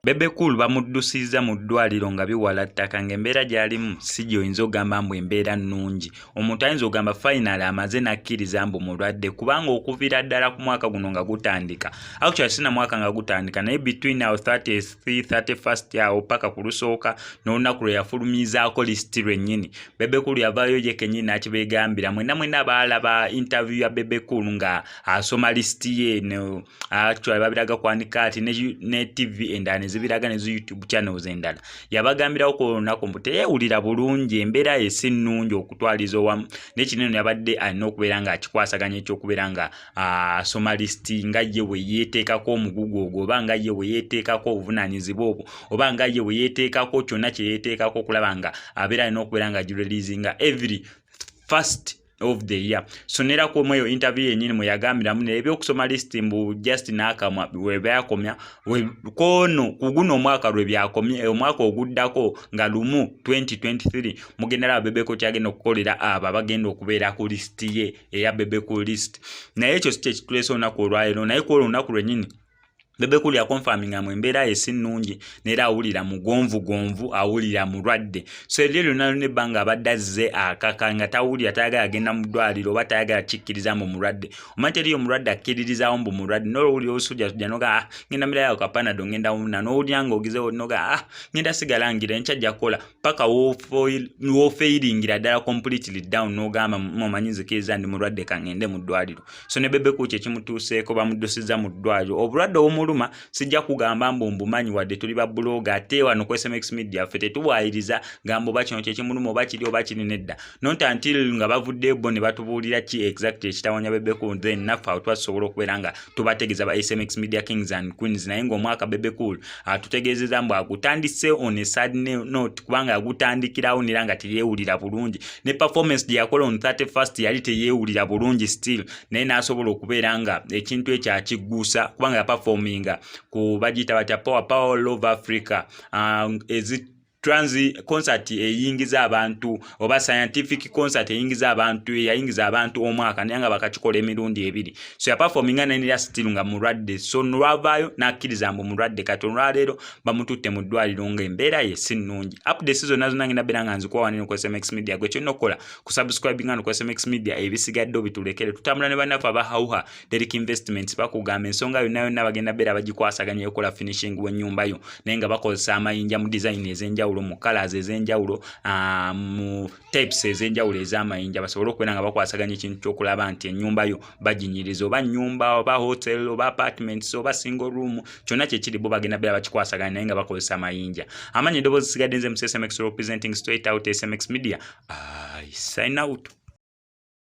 Bebe Cool bamuddusiza mu ddwaliro nga biwala ttaka ng'embeera gy'alimu si gy'oyinza ogamba mbu embeera nnungi. Omuntu ayinza ogamba final amaze n'akkiriza mbu mulwadde kubanga okuviira ddala ku mwaka guno nga gutandika. Actually sina mwaka nga gutandika naye between awo 33, 31st awo paka ku lusooka n'olunaku lwe yafulumizaako lisiti lwennyini. Bebe Cool yavaayo ye kennyini n'akibeegambira mwenna abaalaba interview ya Bebe Cool nga asoma lisiti ye actually babiraga kwanika ati ne TV endala zibiraga ne YouTube channels endala yabagambirawo ko olunaku mbu teyeewulira bulungi embeera ye si nnungi okutwaliza owamu n'ekinene yabadde alina okubeera nga akikwasaganya ekyokubeera nga asoma lisiti nga ye bwe yeeteekako omugugu ogwo oba nga ye bwe yeeteekako obuvunaanyizibwa obwo oba nga ye bwe yeeteekako kyonna kye yeeteekako okulaba nga abeera alina okubeera nga gireleasinga every first of the year. So nera ko mweyo interview yennyini mwe yagambiramu ebyokusoma lisiti mbu just n'akamwa we byakomya kono kuguno omwaka lwe byakomye omwaka oguddako nga lumu 2023 mugendera Bebe Cool kyagenda okukolera abo abagenda okubeera ku lisiti ye eya Bebe Cool list. Naye ekyo si kye kitulese olunaku olwaleero naye ku olunaku lwennyini Bebe Cool ya confirming mu embeera ye si nnungi neera awulira mugonvu awulira mulwadde. So eryo lyonna n'ebbanga abadde azze akaka nga tawulira tayagala agenda mu ddwaliro oba tayagala kikkiriza mu mulwadde. Omanyi eriyo omulwadde akkiririzawo mbu mulwadde n'olwowulira osujja noga ngenda mirayo kapanado ngenda wuna n'owulira ng'ogezeewo noga ngenda sigalangira enkya kukola paka wofeiringira ddala completely down n'ogamba mumanyi nzikiriza ndi mulwadde kangende mu ddwaliro. So ne Bebe Cool kye kimutuuseeko bamuddusiza mu ddwaliro obulwadde muluma sijja kugamba mbu mbumanyi wadde tuli ba blog ate wano ku SMX Media ffe tetuwaayiriza gambo bakino kye kimuluma oba kiri oba kiri nedda not until nga bavudde bo ne batubuulira ki exactly ekitawonya Bebe Cool then naffe awo twasobola okubeera nga tubategeeza ba SMX Media Kings and Queens naye ng'omwaka Bebe Cool atutegeezeza mbu agutandise on a sad note kubanga agutandikirawo nera nga teyeewulira bulungi ne performance gye yakola on 31st yali teyeewulira bulungi still naye n'asobola okubeera nga ekintu ekyo akigguusa kubanga yaperforming ku bagita batya Power Love Africa concert eyingiza abantu oba scientific concert eyingiza abantu yayingiza abantu omwaka naye nga bakakikola emirundi ebiri. So ya performinga nenira still nga mulwadde so nlwavaayo n'akkiriza mbu mulwadde kati olwaleero bamututte mu ddwaliro ng'embeera ye si nnungi. Updates zonna ngenda beera nga nzikuwa wanene ku SMX Media gwe kyonna okukola ku subscribing ano ku SMX Media ebisigadde bitulekere tutambula ne bannaffe abahauha Derrick Investments bakugamba ensonga yonna bagenda beera bagikwasaganya ekola finishing w'ennyumba yo naye nga bakozesa amayinja mu design ez'enjawulo mu colors ez'enjawulo mu types ez'enjawulo ez'amayinja basobole okubeera nga bakwasaganya ekintu ky'okulaba nti ennyumba yo baginyiriza oba nnyumba oba hotel oba apartments oba single room kyonna kye kiri bo bagenda beera bakikwasaganya naye nga bakozesa amayinja. Amanyi eddoboozi sigadde nze mu SMX representing straight out SMX Media. I sign out.